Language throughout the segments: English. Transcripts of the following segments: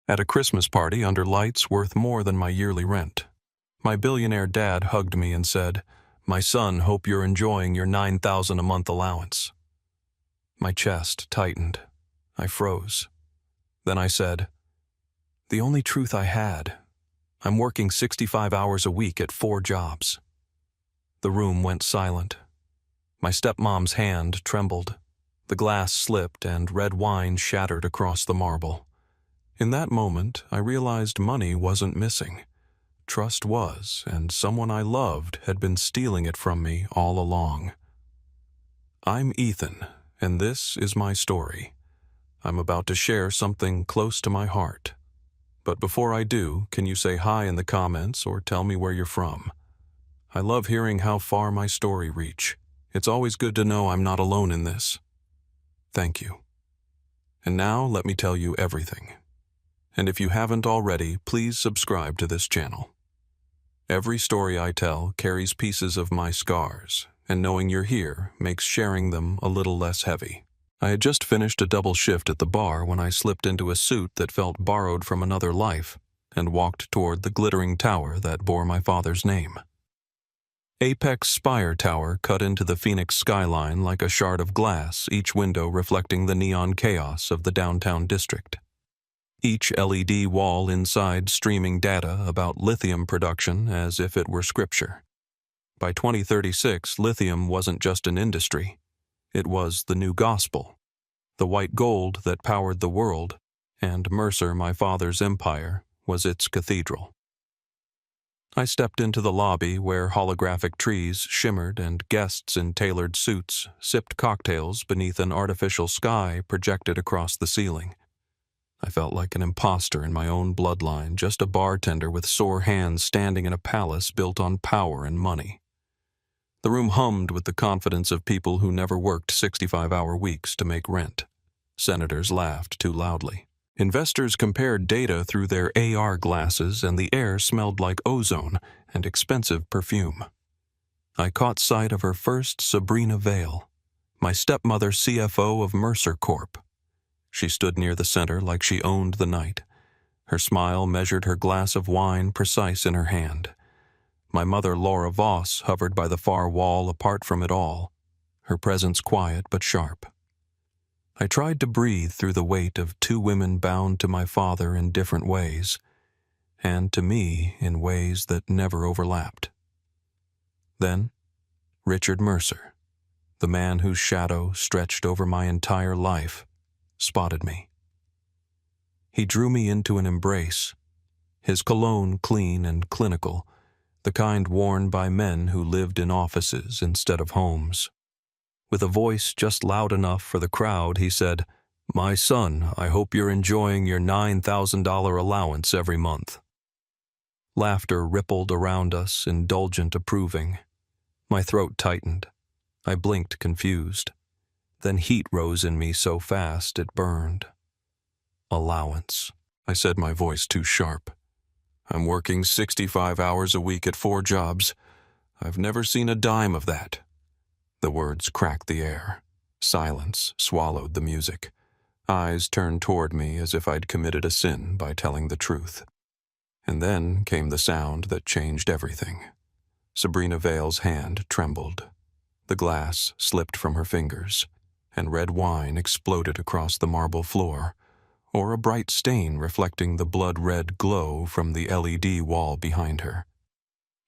At a Christmas party under lights worth more than my yearly rent. My billionaire dad hugged me and said, "My son, hope you're enjoying your $9,000 a month allowance." My chest tightened. I froze. Then I said, "The only truth I had. I'm working 65 hours a week at 4 jobs." The room went silent. My stepmom's hand trembled. The glass slipped and red wine shattered across the marble. In that moment, I realized money wasn't missing. Trust was, and someone I loved had been stealing it from me all along. I'm Ethan, and this is my story. I'm about to share something close to my heart. But before I do, can you say hi in the comments or tell me where you're from? I love hearing how far my story reach. It's always good to know I'm not alone in this. Thank you. And now let me tell you everything. And if you haven't already, please subscribe to this channel. Every story I tell carries pieces of my scars, and knowing you're here makes sharing them a little less heavy. I had just finished a double shift at the bar when I slipped into a suit that felt borrowed from another life and walked toward the glittering tower that bore my father's name. Apex Spire Tower cut into the Phoenix skyline like a shard of glass, each window reflecting the neon chaos of the downtown district. Each LED wall inside streaming data about lithium production as if it were scripture. By 2036, lithium wasn't just an industry. It was the new gospel, the white gold that powered the world, and Mercer, my father's empire, was its cathedral. I stepped into the lobby where holographic trees shimmered and guests in tailored suits sipped cocktails beneath an artificial sky projected across the ceiling. I felt like an imposter in my own bloodline, just a bartender with sore hands standing in a palace built on power and money. The room hummed with the confidence of people who never worked 65-hour weeks to make rent. Senators laughed too loudly. Investors compared data through their AR glasses, and the air smelled like ozone and expensive perfume. I caught sight of her first Sabrina Vale, my stepmother CFO of Mercer Corp. She stood near the center like she owned the night. Her smile measured her glass of wine precise in her hand. My mother Laura Voss hovered by the far wall apart from it all, her presence quiet but sharp. I tried to breathe through the weight of 2 women bound to my father in different ways, and to me in ways that never overlapped. Then, Richard Mercer, the man whose shadow stretched over my entire life, spotted me. He drew me into an embrace, his cologne clean and clinical, the kind worn by men who lived in offices instead of homes. With a voice just loud enough for the crowd, he said, "My son, I hope you're enjoying your $9,000 allowance every month." Laughter rippled around us, indulgent approving. My throat tightened. I blinked confused. Then heat rose in me so fast it burned. "Allowance," I said, my voice too sharp. "I'm working 65 hours a week at 4 jobs. I've never seen a dime of that." The words cracked the air. Silence swallowed the music. Eyes turned toward me as if I'd committed a sin by telling the truth. And then came the sound that changed everything. Sabrina Vale's hand trembled. The glass slipped from her fingers, and red wine exploded across the marble floor, or a bright stain reflecting the blood-red glow from the LED wall behind her.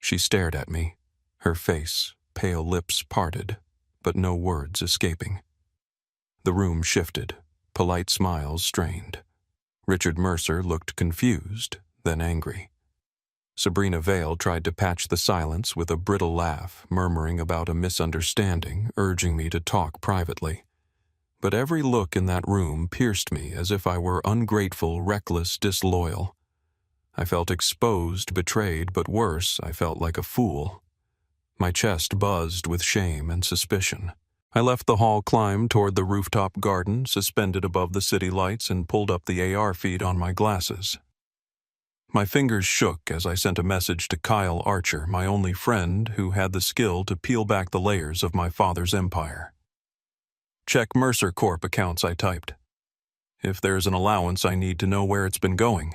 She stared at me, her face, pale lips parted, but no words escaping. The room shifted, polite smiles strained. Richard Mercer looked confused, then angry. Sabrina Vale tried to patch the silence with a brittle laugh, murmuring about a misunderstanding, urging me to talk privately. But every look in that room pierced me as if I were ungrateful, reckless, disloyal. I felt exposed, betrayed, but worse, I felt like a fool. My chest buzzed with shame and suspicion. I left the hall, climbed toward the rooftop garden suspended above the city lights, and pulled up the AR feed on my glasses. My fingers shook as I sent a message to Kyle Archer, my only friend who had the skill to peel back the layers of my father's empire. "Check Mercer Corp accounts," I typed. If there's an allowance, I need to know where it's been going.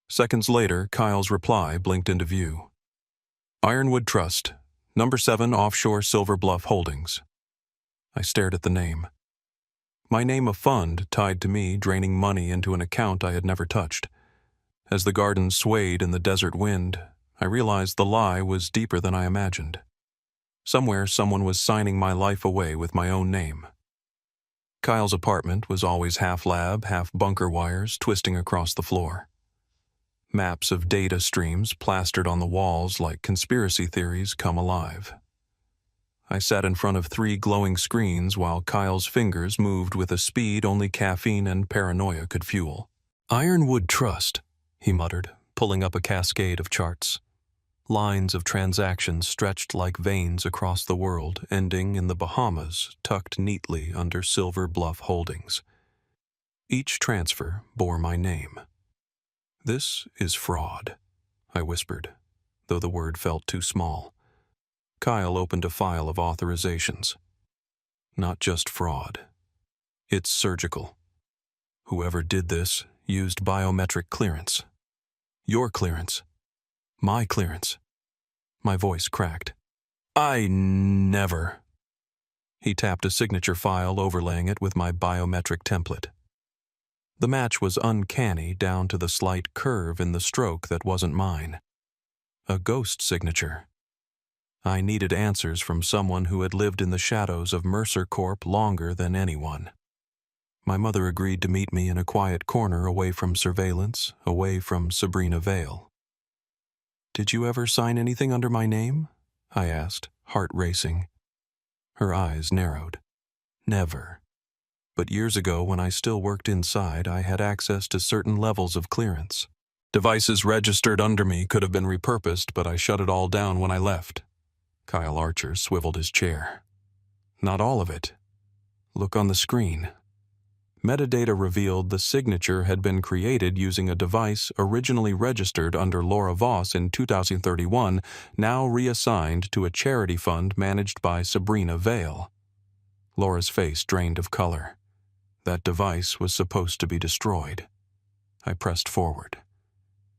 Seconds later, Kyle's reply blinked into view. Ironwood Trust, number 7 Offshore Silver Bluff Holdings. I stared at the name. My name a fund tied to me draining money into an account I had never touched. As the garden swayed in the desert wind, I realized the lie was deeper than I imagined. Somewhere someone was signing my life away with my own name. Kyle's apartment was always half lab, half bunker wires twisting across the floor. Maps of data streams plastered on the walls like conspiracy theories come alive. I sat in front of 3 glowing screens while Kyle's fingers moved with a speed only caffeine and paranoia could fuel. Ironwood Trust, he muttered, pulling up a cascade of charts. Lines of transactions stretched like veins across the world, ending in the Bahamas, tucked neatly under Silver Bluff Holdings. Each transfer bore my name. This is fraud, I whispered, though the word felt too small. Kyle opened a file of authorizations. Not just fraud. It's surgical. Whoever did this used biometric clearance. Your clearance. My clearance. My voice cracked. I never. He tapped a signature file, overlaying it with my biometric template. The match was uncanny down to the slight curve in the stroke that wasn't mine. A ghost signature. I needed answers from someone who had lived in the shadows of Mercer Corp longer than anyone. My mother agreed to meet me in a quiet corner away from surveillance, away from Sabrina Vale. Did you ever sign anything under my name? I asked, heart racing. Her eyes narrowed. Never. But years ago, when I still worked inside, I had access to certain levels of clearance. Devices registered under me could have been repurposed, but I shut it all down when I left. Kyle Archer swiveled his chair. Not all of it. Look on the screen. Metadata revealed the signature had been created using a device originally registered under Laura Voss in 2031, now reassigned to a charity fund managed by Sabrina Vale. Laura's face drained of color. That device was supposed to be destroyed. I pressed forward.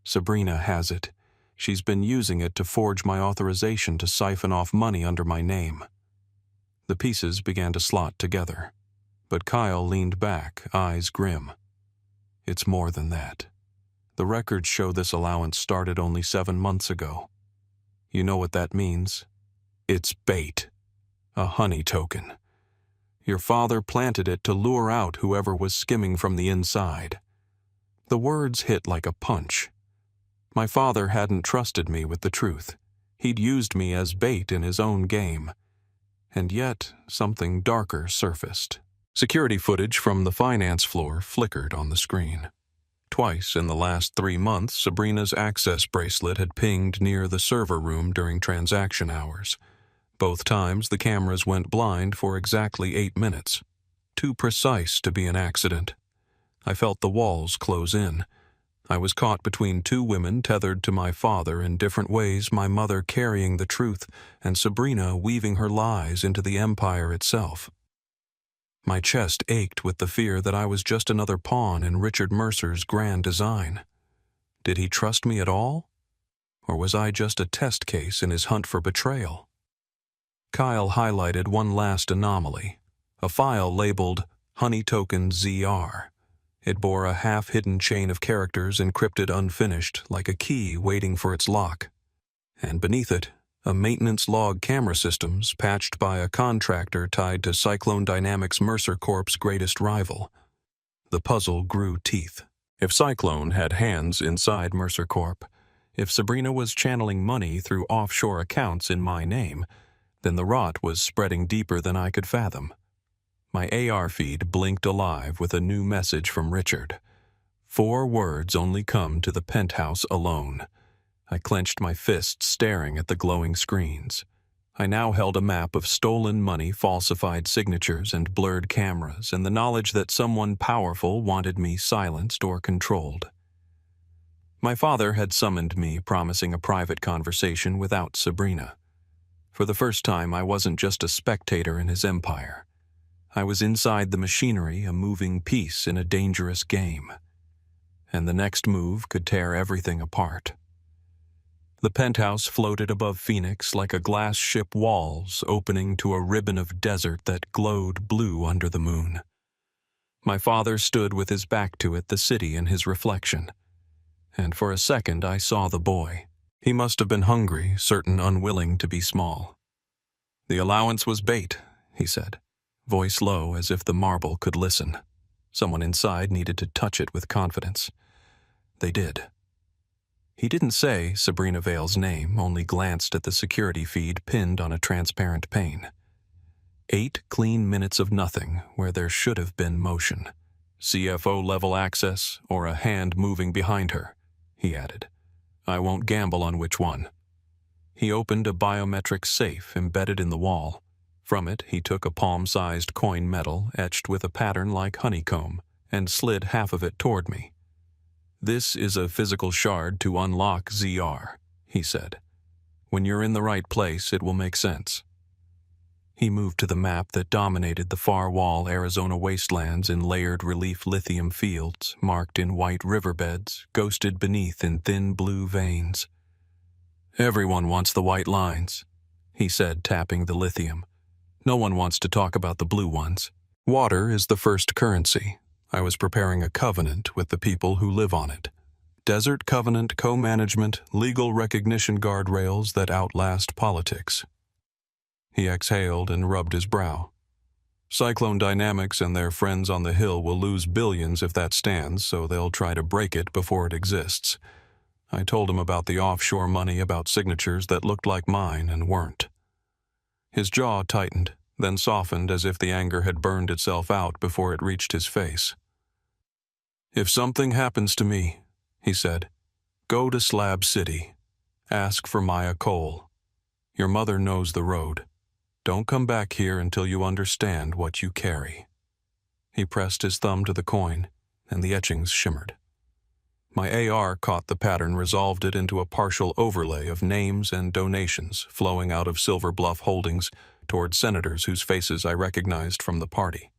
Sabrina has it. She's been using it to forge my authorization to siphon off money under my name. The pieces began to slot together, but Kyle leaned back, eyes grim. It's more than that. The records show this allowance started only 7 months ago. You know what that means? It's bait. A honey token. Your father planted it to lure out whoever was skimming from the inside. The words hit like a punch. My father hadn't trusted me with the truth. He'd used me as bait in his own game. And yet, something darker surfaced. Security footage from the finance floor flickered on the screen. Twice in the last 3 months, Sabrina's access bracelet had pinged near the server room during transaction hours. Both times, the cameras went blind for exactly 8 minutes. Too precise to be an accident. I felt the walls close in. I was caught between 2 women tethered to my father in different ways, my mother carrying the truth and Sabrina weaving her lies into the empire itself. My chest ached with the fear that I was just another pawn in Richard Mercer's grand design. Did he trust me at all? Or was I just a test case in his hunt for betrayal? Kyle highlighted one last anomaly, a file labeled Honey Token ZR. It bore a half-hidden chain of characters encrypted unfinished, like a key waiting for its lock. And beneath it, a maintenance log camera systems patched by a contractor tied to Cyclone Dynamics Mercer Corp's greatest rival. The puzzle grew teeth. If Cyclone had hands inside Mercer Corp, if Sabrina was channeling money through offshore accounts in my name, then the rot was spreading deeper than I could fathom. My AR feed blinked alive with a new message from Richard. 4 words only come to the penthouse alone. I clenched my fists, staring at the glowing screens. I now held a map of stolen money, falsified signatures, and blurred cameras, and the knowledge that someone powerful wanted me silenced or controlled. My father had summoned me, promising a private conversation without Sabrina. For the first time, I wasn't just a spectator in his empire. I was inside the machinery, a moving piece in a dangerous game. And the next move could tear everything apart. The penthouse floated above Phoenix like a glass ship walls opening to a ribbon of desert that glowed blue under the moon. My father stood with his back to it, the city in his reflection. And for a second I saw the boy. He must have been hungry, certain unwilling to be small. "The allowance was bait," he said, voice low as if the marble could listen. Someone inside needed to touch it with confidence. They did. He didn't say Sabrina Vale's name, only glanced at the security feed pinned on a transparent pane. 8 clean minutes of nothing where there should have been motion. CFO-level access or a hand moving behind her, he added. I won't gamble on which one. He opened a biometric safe embedded in the wall. From it, he took a palm-sized coin medal etched with a pattern like honeycomb and slid half of it toward me. "This is a physical shard to unlock ZR," he said. "When you're in the right place, it will make sense." He moved to the map that dominated the far-wall Arizona wastelands in layered relief lithium fields, marked in white riverbeds, ghosted beneath in thin blue veins. "Everyone wants the white lines," he said, tapping the lithium. "No one wants to talk about the blue ones. Water is the first currency. I was preparing a covenant with the people who live on it. Desert covenant co-management, legal recognition guardrails that outlast politics." He exhaled and rubbed his brow. "Cyclone Dynamics and their friends on the Hill will lose billions if that stands, so they'll try to break it before it exists. I told him about the offshore money, about signatures that looked like mine and weren't." His jaw tightened, then softened as if the anger had burned itself out before it reached his face. "If something happens to me," he said, "go to Slab City. Ask for Maya Cole. Your mother knows the road. Don't come back here until you understand what you carry." He pressed his thumb to the coin, and the etchings shimmered. My AR caught the pattern, resolved it into a partial overlay of names and donations flowing out of Silver Bluff Holdings toward senators whose faces I recognized from the party.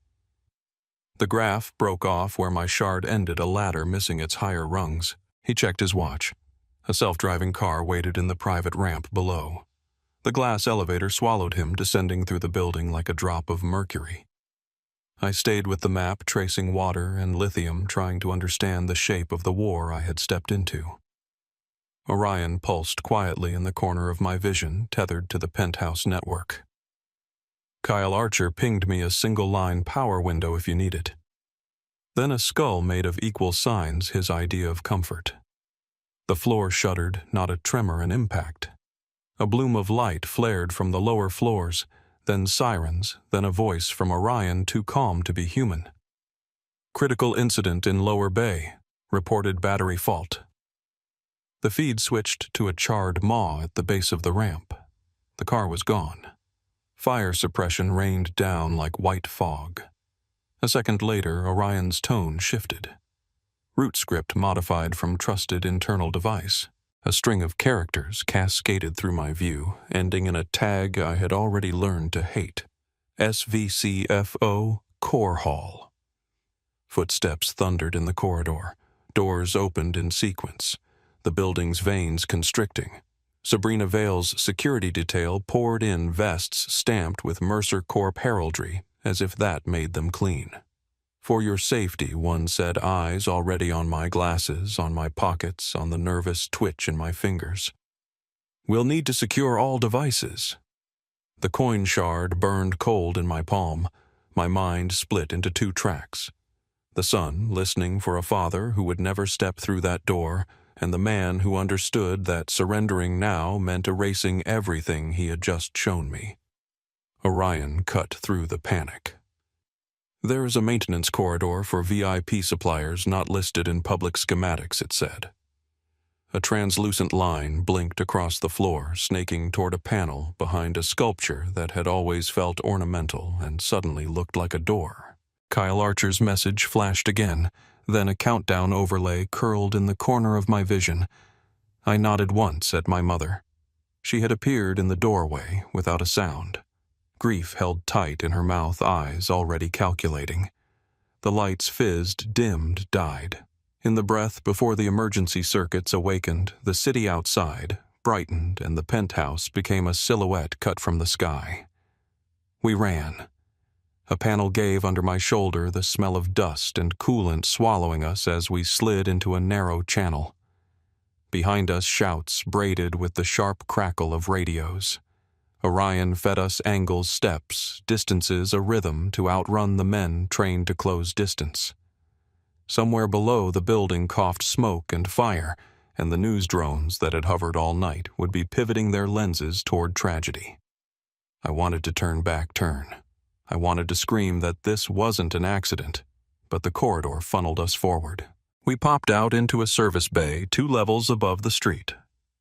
The graph broke off where my shard ended, a ladder missing its higher rungs. He checked his watch. A self-driving car waited in the private ramp below. The glass elevator swallowed him, descending through the building like a drop of mercury. I stayed with the map, tracing water and lithium, trying to understand the shape of the war I had stepped into. Orion pulsed quietly in the corner of my vision, tethered to the penthouse network. Kyle Archer pinged me a single-line power window if you need it. Then a skull made of equal signs, his idea of comfort. The floor shuddered, not a tremor, an impact. A bloom of light flared from the lower floors, then sirens, then a voice from Orion too calm to be human. "Critical incident in Lower Bay. Reported battery fault." The feed switched to a charred maw at the base of the ramp. The car was gone. Fire suppression rained down like white fog. A second later, Orion's tone shifted. Root script modified from trusted internal device. A string of characters cascaded through my view, ending in a tag I had already learned to hate. SVCFO Core Hall. Footsteps thundered in the corridor. Doors opened in sequence, the building's veins constricting. Sabrina Vale's security detail poured in, vests stamped with Mercer Corp heraldry, as if that made them clean. "For your safety," one said, eyes already on my glasses, on my pockets, on the nervous twitch in my fingers. "We'll need to secure all devices." The coin shard burned cold in my palm. My mind split into 2 tracks. The son, listening for a father who would never step through that door, and the man who understood that surrendering now meant erasing everything he had just shown me. Orion cut through the panic. "There is a maintenance corridor for VIP suppliers not listed in public schematics," it said. A translucent line blinked across the floor, snaking toward a panel behind a sculpture that had always felt ornamental and suddenly looked like a door. Kyle Archer's message flashed again, then a countdown overlay curled in the corner of my vision. I nodded once at my mother. She had appeared in the doorway without a sound. grief held tight in her mouth, eyes already calculating. The lights fizzed, dimmed, died. In the breath before the emergency circuits awakened, the city outside brightened and the penthouse became a silhouette cut from the sky. We ran. A panel gave under my shoulder, the smell of dust and coolant swallowing us as we slid into a narrow channel. Behind us, shouts braided with the sharp crackle of radios. Orion fed us angles, steps, distances, a rhythm to outrun the men trained to close distance. Somewhere below, the building coughed smoke and fire, and the news drones that had hovered all night would be pivoting their lenses toward tragedy. I wanted to turn. I wanted to scream that this wasn't an accident, but the corridor funneled us forward. We popped out into a service bay 2 levels above the street.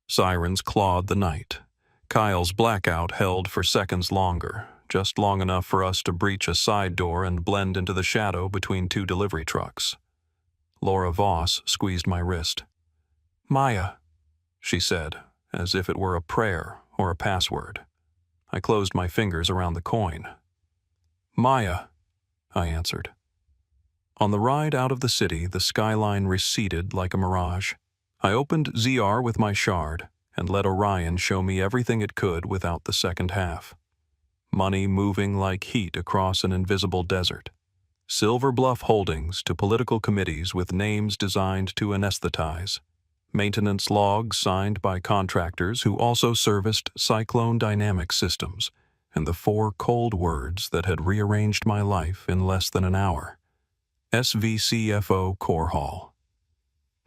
Sirens clawed the night. Kyle's blackout held for seconds longer, just long enough for us to breach a side door and blend into the shadow between 2 delivery trucks. Laura Voss squeezed my wrist. "Maya," she said, as if it were a prayer or a password. I closed my fingers around the coin. "Maya," I answered. On the ride out of the city, the skyline receded like a mirage. I opened ZR with my shard and let Orion show me everything it could without the second half. Money moving like heat across an invisible desert. Silver Bluff holdings to political committees with names designed to anesthetize. Maintenance logs signed by contractors who also serviced Cyclone Dynamics systems, and the 4 cold words that had rearranged my life in less than an hour. SVCFO Core Hall.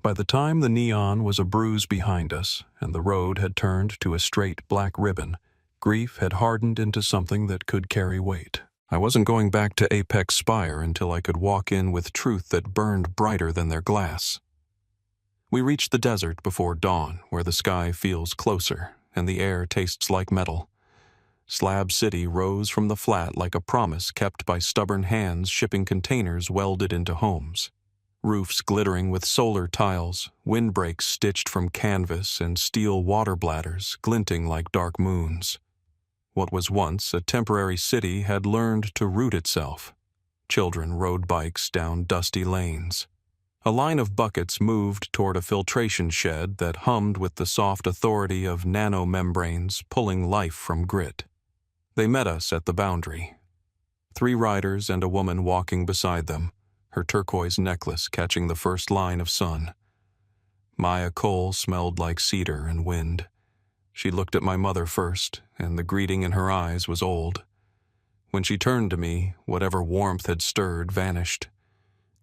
By the time the neon was a bruise behind us and the road had turned to a straight black ribbon, grief had hardened into something that could carry weight. I wasn't going back to Apex Spire until I could walk in with truth that burned brighter than their glass. We reached the desert before dawn, where the sky feels closer and the air tastes like metal. Slab City rose from the flat like a promise kept by stubborn hands shipping containers welded into homes. Roofs glittering with solar tiles, windbreaks stitched from canvas, and steel water bladders glinting like dark moons. What was once a temporary city had learned to root itself. Children rode bikes down dusty lanes. A line of buckets moved toward a filtration shed that hummed with the soft authority of nanomembranes pulling life from grit. They met us at the boundary. 3 riders and a woman walking beside them, her turquoise necklace catching the first line of sun. Maya Cole smelled like cedar and wind. She looked at my mother first, and the greeting in her eyes was old. When she turned to me, whatever warmth had stirred vanished.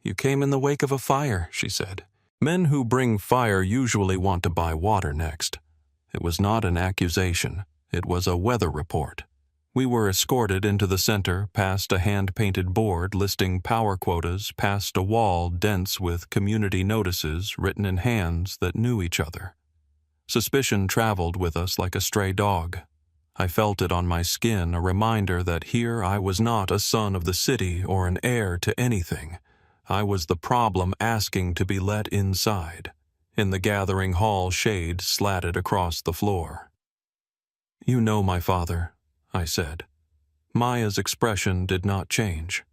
"You came in the wake of a fire," she said. "Men who bring fire usually want to buy water next." It was not an accusation. It was a weather report. We were escorted into the center, past a hand-painted board listing power quotas, past a wall dense with community notices written in hands that knew each other. Suspicion traveled with us like a stray dog. I felt it on my skin, a reminder that here I was not a son of the city or an heir to anything. I was the problem asking to be let inside. In the gathering hall, shade slatted across the floor. "You know my father," I said. Maya's expression did not change.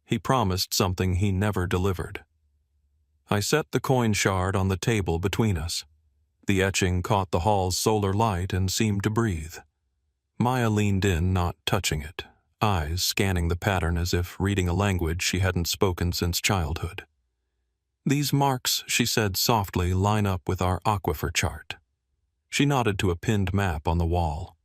He promised something he never delivered. I set the coin shard on the table between us. The etching caught the hall's solar light and seemed to breathe. Maya leaned in, not touching it, eyes scanning the pattern as if reading a language she hadn't spoken since childhood. "These marks," she said softly, "line up with our aquifer chart." She nodded to a pinned map on the wall.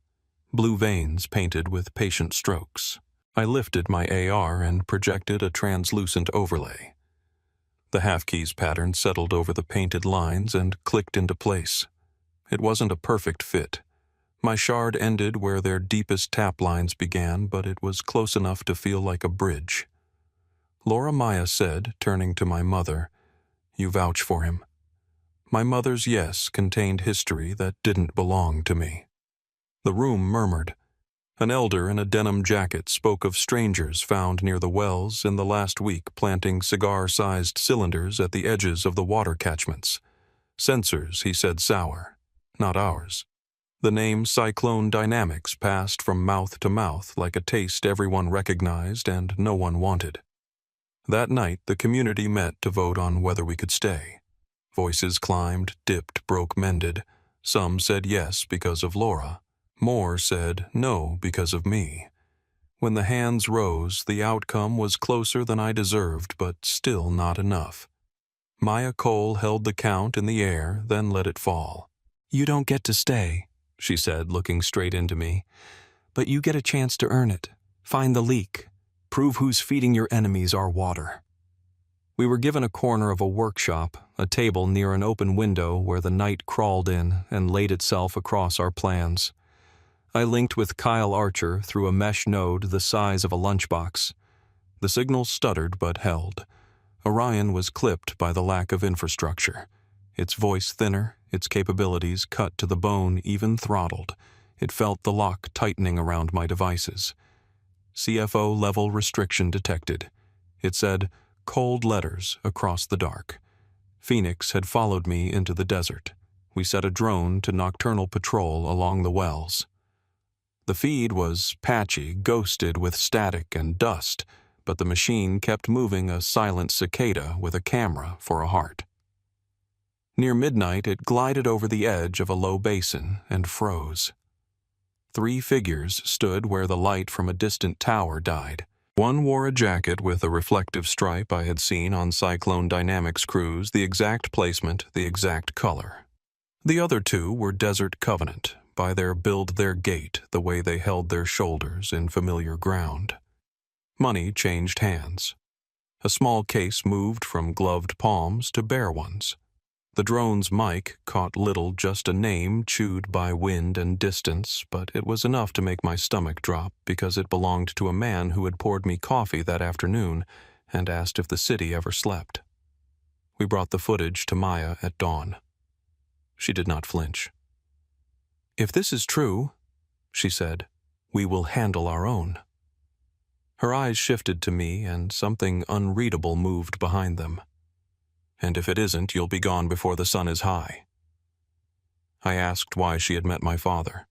Blue veins painted with patient strokes. I lifted my AR and projected a translucent overlay. The half-keys pattern settled over the painted lines and clicked into place. It wasn't a perfect fit. My shard ended where their deepest tap lines began, but it was close enough to feel like a bridge. Laura Maya said, turning to my mother, "You vouch for him." My mother's yes contained history that didn't belong to me. The room murmured. An elder in a denim jacket spoke of strangers found near the wells in the last week planting cigar-sized cylinders at the edges of the water catchments. Sensors, he said, sour. Not ours. The name Cyclone Dynamics passed from mouth to mouth like a taste everyone recognized and no one wanted. That night, the community met to vote on whether we could stay. Voices climbed, dipped, broke, mended. Some said yes because of Laura. More said no because of me. When the hands rose, the outcome was closer than I deserved, but still not enough. Maya Cole held the count in the air, then let it fall. "You don't get to stay," she said, looking straight into me. "But you get a chance to earn it. Find the leak. Prove who's feeding your enemies our water." We were given a corner of a workshop, a table near an open window where the night crawled in and laid itself across our plans. I linked with Kyle Archer through a mesh node the size of a lunchbox. The signal stuttered but held. Orion was clipped by the lack of infrastructure. Its voice thinner, its capabilities cut to the bone, even throttled. It felt the lock tightening around my devices. CFO level restriction detected. It said, cold letters across the dark. Phoenix had followed me into the desert. We set a drone to nocturnal patrol along the wells. The feed was patchy, ghosted with static and dust, but the machine kept moving a silent cicada with a camera for a heart. Near midnight, it glided over the edge of a low basin and froze. 3 figures stood where the light from a distant tower died. One wore a jacket with a reflective stripe I had seen on Cyclone Dynamics crews, the exact placement, the exact color. The other 2 were Desert Covenant, by their build, their gait, the way they held their shoulders in familiar ground. Money changed hands. A small case moved from gloved palms to bare ones. The drone's mic caught little, just a name chewed by wind and distance, but it was enough to make my stomach drop because it belonged to a man who had poured me coffee that afternoon and asked if the city ever slept. We brought the footage to Maya at dawn. She did not flinch. "If this is true," she said, "we will handle our own." Her eyes shifted to me and something unreadable moved behind them. "And if it isn't, you'll be gone before the sun is high." I asked why she had met my father.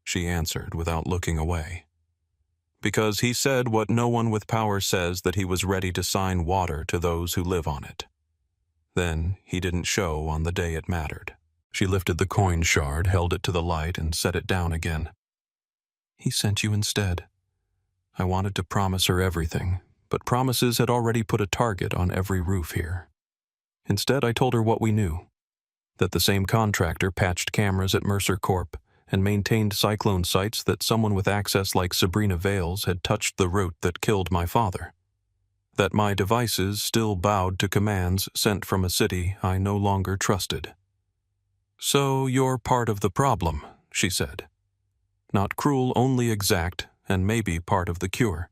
She answered without looking away. "Because he said what no one with power says, that he was ready to sign water to those who live on it. Then he didn't show on the day it mattered." She lifted the coin shard, held it to the light, and set it down again. "He sent you instead." I wanted to promise her everything, but promises had already put a target on every roof here. Instead, I told her what we knew. That the same contractor patched cameras at Mercer Corp and maintained cyclone sites, that someone with access like Sabrina Vales had touched the route that killed my father. That my devices still bowed to commands sent from a city I no longer trusted. "So you're part of the problem," she said. "Not cruel, only exact, and maybe part of the cure."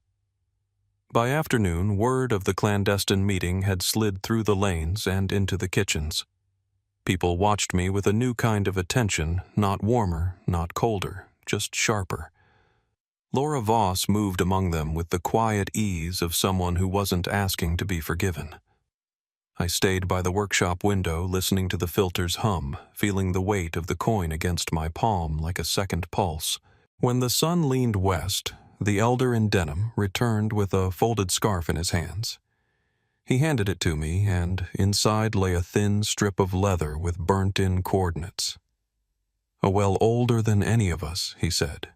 By afternoon, word of the clandestine meeting had slid through the lanes and into the kitchens. People watched me with a new kind of attention, not warmer, not colder, just sharper. Laura Voss moved among them with the quiet ease of someone who wasn't asking to be forgiven. I stayed by the workshop window, listening to the filters hum, feeling the weight of the coin against my palm like a second pulse. When the sun leaned west, the elder in denim returned with a folded scarf in his hands. He handed it to me, and inside lay a thin strip of leather with burnt-in coordinates. "A well older than any of us," he said.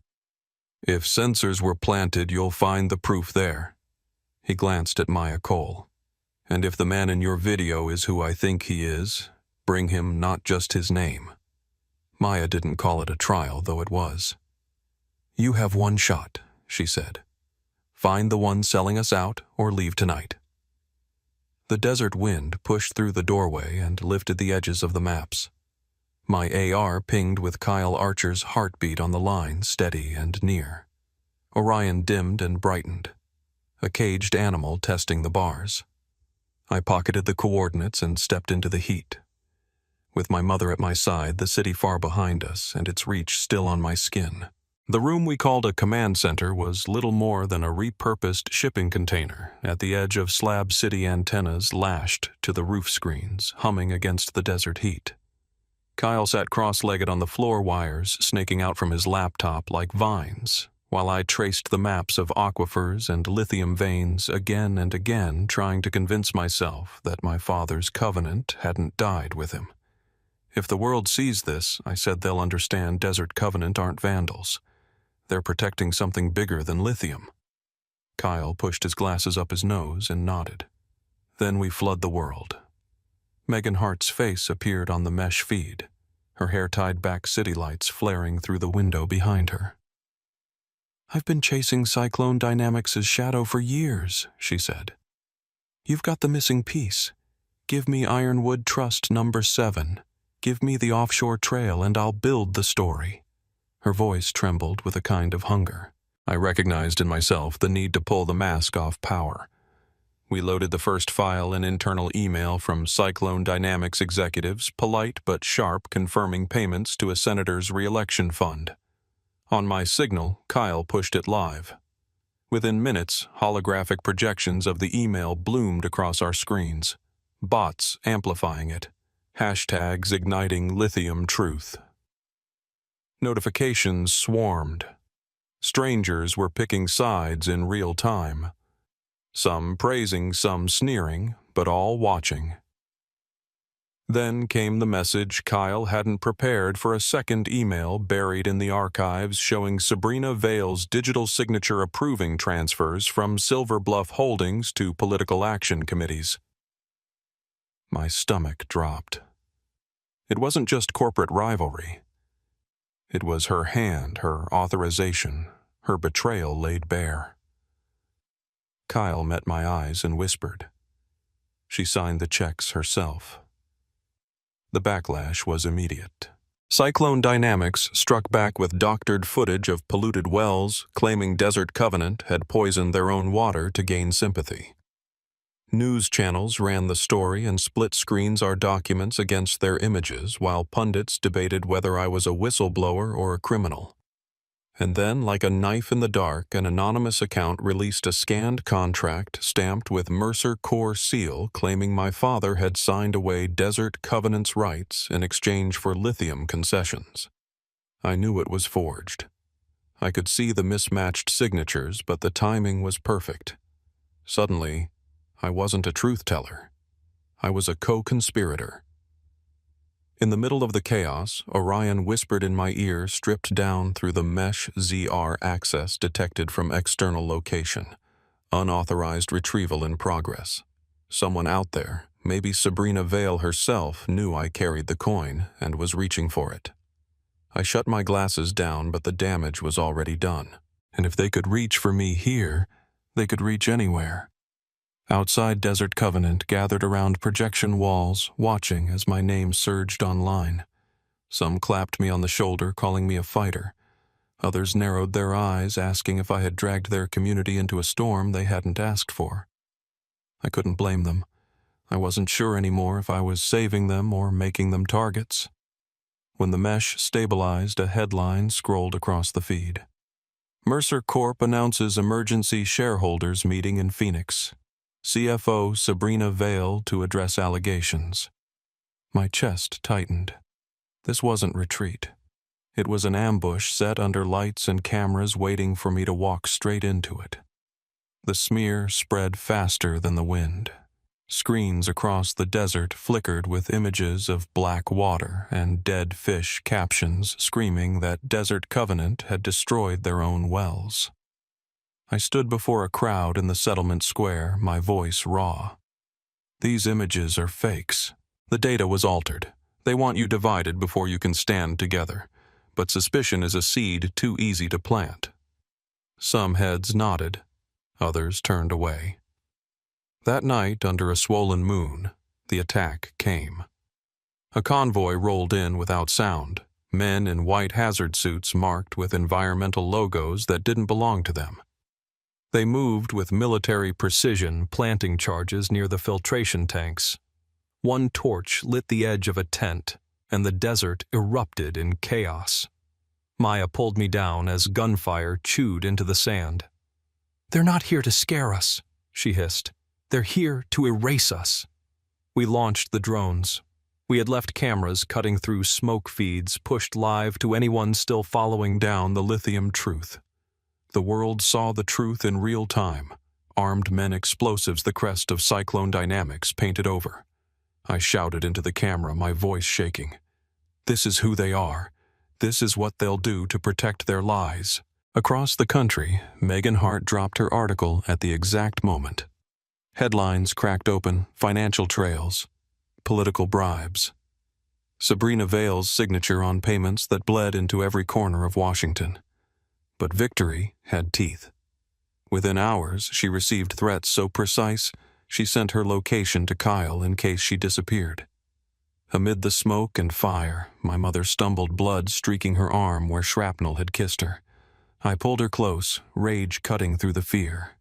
"If sensors were planted, you'll find the proof there." He glanced at Maya Cole. "And if the man in your video is who I think he is, bring him not just his name." Maya didn't call it a trial, though it was. "You have one shot," she said. "Find the one selling us out or leave tonight." The desert wind pushed through the doorway and lifted the edges of the maps. My AR pinged with Kyle Archer's heartbeat on the line, steady and near. Orion dimmed and brightened. A caged animal testing the bars. I pocketed the coordinates and stepped into the heat. With my mother at my side, the city far behind us, and its reach still on my skin. The room we called a command center was little more than a repurposed shipping container at the edge of slab city antennas lashed to the roof screens, humming against the desert heat. Kyle sat cross-legged on the floor wires, snaking out from his laptop like vines, while I traced the maps of aquifers and lithium veins again and again, trying to convince myself that my father's covenant hadn't died with him. If the world sees this, I said, they'll understand Desert Covenant aren't vandals. They're protecting something bigger than lithium. Kyle pushed his glasses up his nose and nodded. Then we flood the world. Megan Hart's face appeared on the mesh feed, her hair tied back, city lights flaring through the window behind her. "I've been chasing Cyclone Dynamics' shadow for years," she said. "You've got the missing piece. Give me Ironwood Trust number 7. Give me the offshore trail and I'll build the story." Her voice trembled with a kind of hunger. I recognized in myself the need to pull the mask off power. We loaded the first file, an internal email from Cyclone Dynamics executives, polite but sharp, confirming payments to a senator's re-election fund. On my signal, Kyle pushed it live. Within minutes, holographic projections of the email bloomed across our screens, bots amplifying it, hashtags igniting lithium truth. Notifications swarmed. Strangers were picking sides in real time. Some praising, some sneering, but all watching. Then came the message Kyle hadn't prepared for, a second email buried in the archives showing Sabrina Vale's digital signature approving transfers from Silver Bluff Holdings to political action committees. My stomach dropped. It wasn't just corporate rivalry. It was her hand, her authorization, her betrayal laid bare. Kyle met my eyes and whispered. She signed the checks herself. The backlash was immediate. Cyclone Dynamics struck back with doctored footage of polluted wells, claiming Desert Covenant had poisoned their own water to gain sympathy. News channels ran the story and split screens our documents against their images, while pundits debated whether I was a whistleblower or a criminal. And then, like a knife in the dark, an anonymous account released a scanned contract stamped with Mercer Corps seal claiming my father had signed away Desert Covenant's rights in exchange for lithium concessions. I knew it was forged. I could see the mismatched signatures, but the timing was perfect. Suddenly, I wasn't a truth-teller. I was a co-conspirator. In the middle of the chaos, Orion whispered in my ear, stripped down through the mesh ZR access detected from external location. Unauthorized retrieval in progress. Someone out there, maybe Sabrina Vale herself, knew I carried the coin and was reaching for it. I shut my glasses down, but the damage was already done. And if they could reach for me here, they could reach anywhere. Outside, Desert Covenant gathered around projection walls, watching as my name surged online. Some clapped me on the shoulder, calling me a fighter. Others narrowed their eyes, asking if I had dragged their community into a storm they hadn't asked for. I couldn't blame them. I wasn't sure anymore if I was saving them or making them targets. When the mesh stabilized, a headline scrolled across the feed. Mercer Corp announces emergency shareholders meeting in Phoenix. CFO Sabrina Vale to address allegations. My chest tightened. This wasn't retreat. It was an ambush set under lights and cameras waiting for me to walk straight into it. The smear spread faster than the wind. Screens across the desert flickered with images of black water and dead fish, captions screaming that Desert Covenant had destroyed their own wells. I stood before a crowd in the settlement square, my voice raw. These images are fakes. The data was altered. They want you divided before you can stand together. But suspicion is a seed too easy to plant. Some heads nodded. Others turned away. That night, under a swollen moon, the attack came. A convoy rolled in without sound, men in white hazard suits marked with environmental logos that didn't belong to them. They moved with military precision, planting charges near the filtration tanks. One torch lit the edge of a tent, and the desert erupted in chaos. Maya pulled me down as gunfire chewed into the sand. "They're not here to scare us," she hissed. "They're here to erase us." We launched the drones. We had left cameras cutting through smoke feeds pushed live to anyone still following down the lithium truth. The world saw the truth in real time. Armed men explosives the crest of cyclone dynamics painted over. I shouted into the camera, my voice shaking. This is who they are. This is what they'll do to protect their lies. Across the country, Meghan Hart dropped her article at the exact moment. Headlines cracked open, financial trails, political bribes. Sabrina Vale's signature on payments that bled into every corner of Washington. But victory had teeth. Within hours, she received threats so precise, she sent her location to Kyle in case she disappeared. Amid the smoke and fire, my mother stumbled, blood streaking her arm where shrapnel had kissed her. I pulled her close, rage cutting through the fear.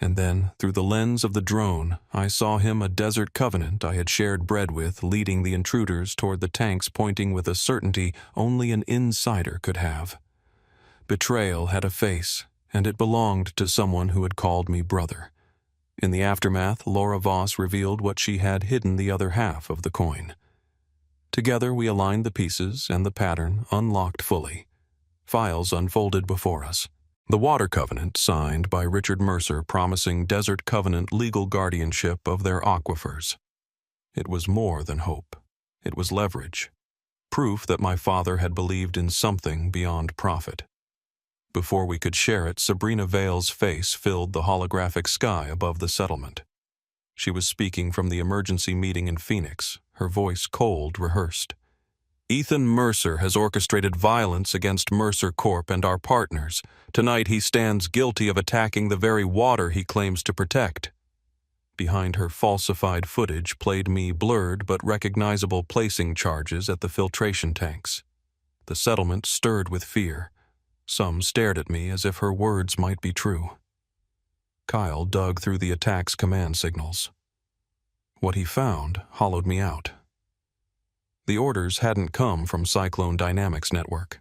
And then, through the lens of the drone, I saw him, a desert covenant I had shared bread with, leading the intruders toward the tanks, pointing with a certainty only an insider could have. Betrayal had a face, and it belonged to someone who had called me brother. In the aftermath, Laura Voss revealed what she had hidden, the other half of the coin. Together we aligned the pieces, and the pattern unlocked fully. Files unfolded before us. The water covenant signed by Richard Mercer, promising Desert Covenant legal guardianship of their aquifers. It was more than hope. It was leverage. Proof that my father had believed in something beyond profit. Before we could share it, Sabrina Vale's face filled the holographic sky above the settlement. She was speaking from the emergency meeting in Phoenix, her voice cold, rehearsed. Ethan Mercer has orchestrated violence against Mercer Corp and our partners. Tonight he stands guilty of attacking the very water he claims to protect. Behind her falsified footage played me blurred but recognizable placing charges at the filtration tanks. The settlement stirred with fear. Some stared at me as if her words might be true. Kyle dug through the attack's command signals. What he found hollowed me out. The orders hadn't come from Cyclone Dynamics Network.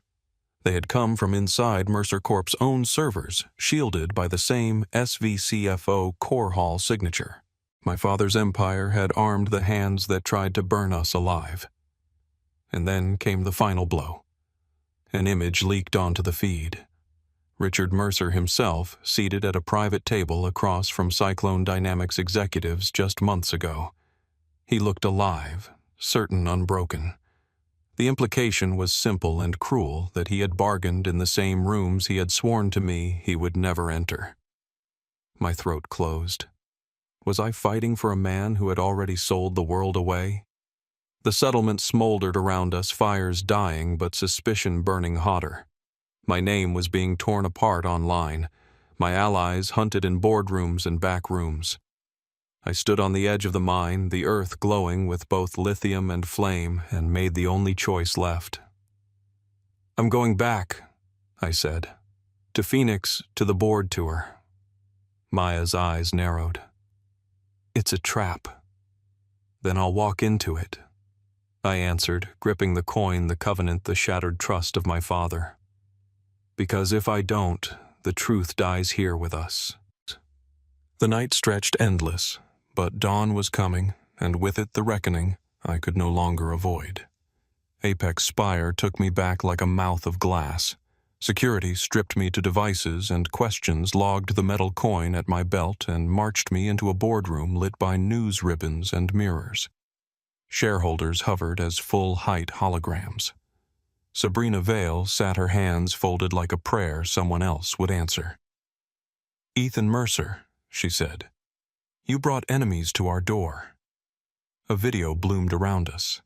They had come from inside Mercer Corp's own servers, shielded by the same SVCFO core hall signature. My father's empire had armed the hands that tried to burn us alive. And then came the final blow. An image leaked onto the feed. Richard Mercer himself, seated at a private table across from Cyclone Dynamics executives just months ago. He looked alive, certain, unbroken. The implication was simple and cruel, that he had bargained in the same rooms he had sworn to me he would never enter. My throat closed. Was I fighting for a man who had already sold the world away? The settlement smoldered around us, fires dying but suspicion burning hotter. My name was being torn apart online, my allies hunted in boardrooms and back rooms. I stood on the edge of the mine, the earth glowing with both lithium and flame, and made the only choice left. I'm going back, I said. To Phoenix, to the board tour. Maya's eyes narrowed. It's a trap. Then I'll walk into it, I answered, gripping the coin, the covenant, the shattered trust of my father. Because if I don't, the truth dies here with us. The night stretched endless, but dawn was coming, and with it the reckoning I could no longer avoid. Apex Spire took me back like a mouth of glass. Security stripped me to devices, and questions logged the metal coin at my belt and marched me into a boardroom lit by news ribbons and mirrors. Shareholders hovered as full-height holograms. Sabrina Vale sat, her hands folded like a prayer someone else would answer. Ethan Mercer, she said, you brought enemies to our door. A video bloomed around us.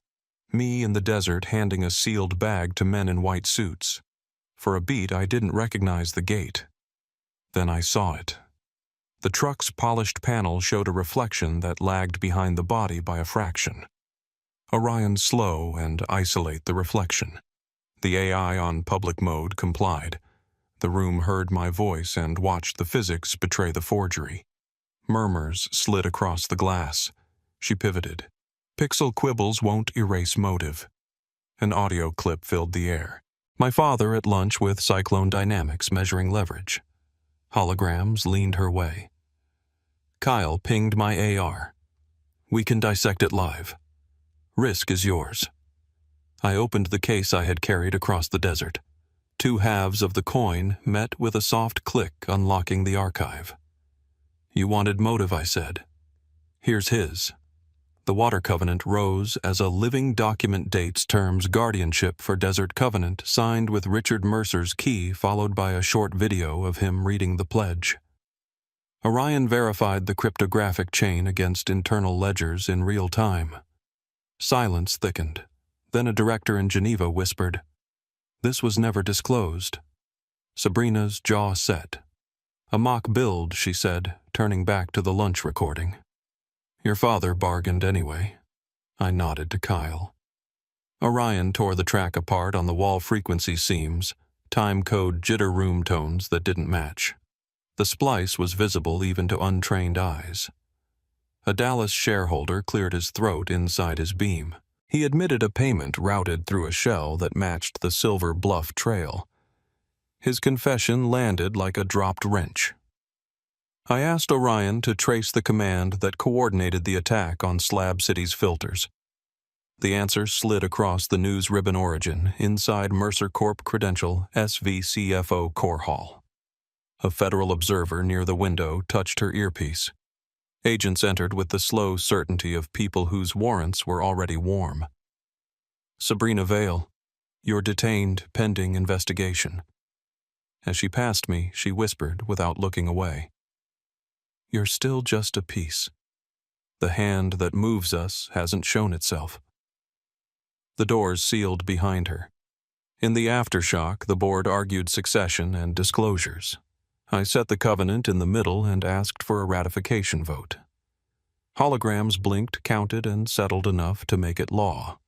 Me in the desert handing a sealed bag to men in white suits. For a beat, I didn't recognize the gate. Then I saw it. The truck's polished panel showed a reflection that lagged behind the body by a fraction. Orion slow and isolate the reflection. The AI on public mode complied. The room heard my voice and watched the physics betray the forgery. Murmurs slid across the glass. She pivoted. Pixel quibbles won't erase motive. An audio clip filled the air. My father at lunch with Cyclone Dynamics measuring leverage. Holograms leaned her way. Kyle pinged my AR. We can dissect it live. Risk is yours. I opened the case I had carried across the desert. 2 halves of the coin met with a soft click, unlocking the archive. You wanted motive, I said. Here's his. The water covenant rose as a living document dates terms guardianship for Desert Covenant, signed with Richard Mercer's key, followed by a short video of him reading the pledge. Orion verified the cryptographic chain against internal ledgers in real time. Silence thickened. Then a director in Geneva whispered, "This was never disclosed." Sabrina's jaw set. "A mock build," she said, turning back to the lunch recording. "Your father bargained anyway." I nodded to Kyle. Orion tore the track apart on the wall frequency seams, time code jitter room tones that didn't match. The splice was visible even to untrained eyes. A Dallas shareholder cleared his throat inside his beam. He admitted a payment routed through a shell that matched the Silver Bluff trail. His confession landed like a dropped wrench. I asked Orion to trace the command that coordinated the attack on Slab City's filters. The answer slid across the news ribbon origin inside Mercer Corp credential SVCFO Core Hall. A Federal observer near the window touched her earpiece. Agents entered with the slow certainty of people whose warrants were already warm. "Sabrina Vale, you're detained pending investigation." As she passed me, she whispered without looking away, "You're still just a piece. The hand that moves us hasn't shown itself." The doors sealed behind her. In the aftershock, the board argued succession and disclosures. I set the covenant in the middle and asked for a ratification vote. Holograms blinked, counted, and settled enough to make it law.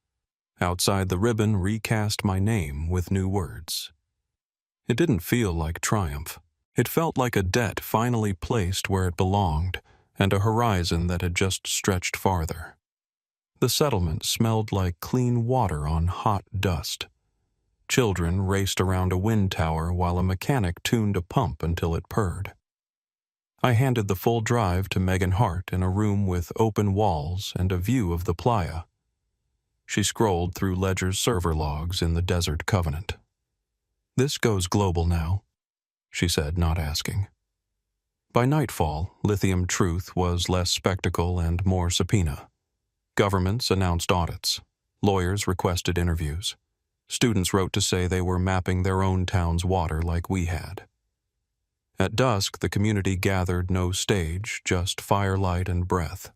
Outside the ribbon recast my name with new words. It didn't feel like triumph. It felt like a debt finally placed where it belonged, and a horizon that had just stretched farther. The settlement smelled like clean water on hot dust. Children raced around a wind tower while a mechanic tuned a pump until it purred. I handed the full drive to Megan Hart in a room with open walls and a view of the playa. She scrolled through Ledger's server logs in the Desert Covenant. "This goes global now," she said, not asking. By nightfall, Lithium Truth was less spectacle and more subpoena. Governments announced audits. Lawyers requested interviews. Students wrote to say they were mapping their own town's water like we had. At dusk, the community gathered no stage, just firelight and breath.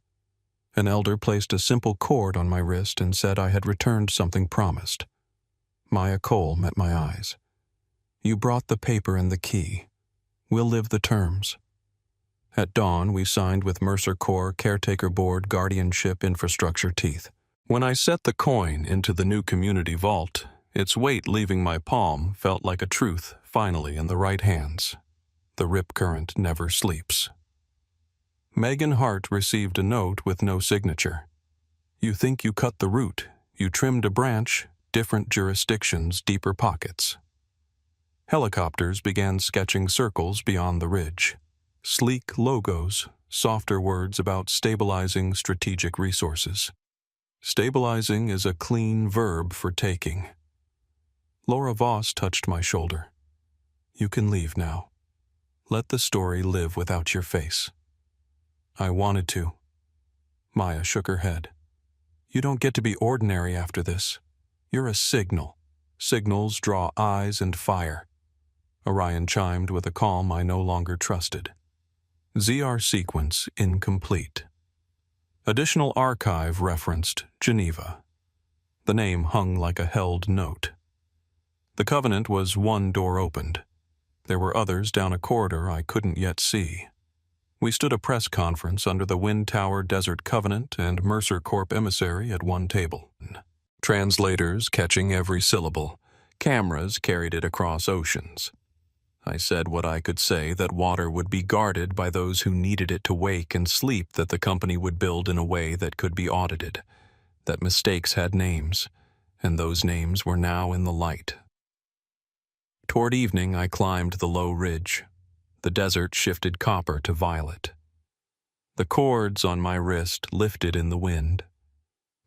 An elder placed a simple cord on my wrist and said I had returned something promised. Maya Cole met my eyes. "You brought the paper and the key. We'll live the terms." At dawn, we signed with Mercer Corps Caretaker Board Guardianship Infrastructure teeth. When I set the coin into the new community vault, its weight leaving my palm felt like a truth finally in the right hands. The rip current never sleeps. Megan Hart received a note with no signature. "You think you cut the root. You trimmed a branch, different jurisdictions, deeper pockets." Helicopters began sketching circles beyond the ridge. Sleek logos, softer words about stabilizing strategic resources. Stabilizing is a clean verb for taking. Laura Voss touched my shoulder. "You can leave now. Let the story live without your face." I wanted to. Maya shook her head. "You don't get to be ordinary after this. You're a signal. Signals draw eyes and fire." Orion chimed with a calm I no longer trusted. ZR sequence incomplete. Additional archive referenced Geneva. The name hung like a held note. The Covenant was one door opened. There were others down a corridor I couldn't yet see. We stood a press conference under the Wind Tower Desert Covenant and Mercer Corp emissary at one table. Translators catching every syllable. Cameras carried it across oceans. I said what I could say, that water would be guarded by those who needed it to wake and sleep, that the company would build in a way that could be audited, that mistakes had names, and those names were now in the light. Toward evening, I climbed the low ridge. The desert shifted copper to violet. The cords on my wrist lifted in the wind.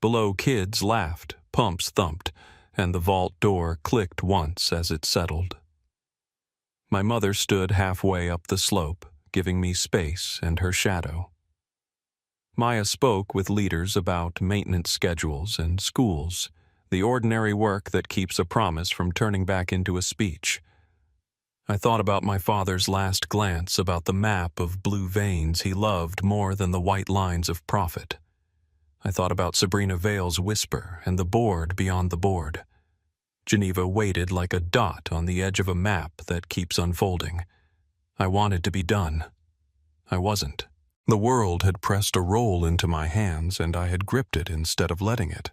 Below, kids laughed, pumps thumped, and the vault door clicked once as it settled. My mother stood halfway up the slope, giving me space and her shadow. Maya spoke with leaders about maintenance schedules and schools, the ordinary work that keeps a promise from turning back into a speech. I thought about my father's last glance, about the map of blue veins he loved more than the white lines of profit. I thought about Sabrina Vale's whisper and the board beyond the board. Geneva waited like a dot on the edge of a map that keeps unfolding. I wanted to be done. I wasn't. The world had pressed a roll into my hands, and I had gripped it instead of letting it.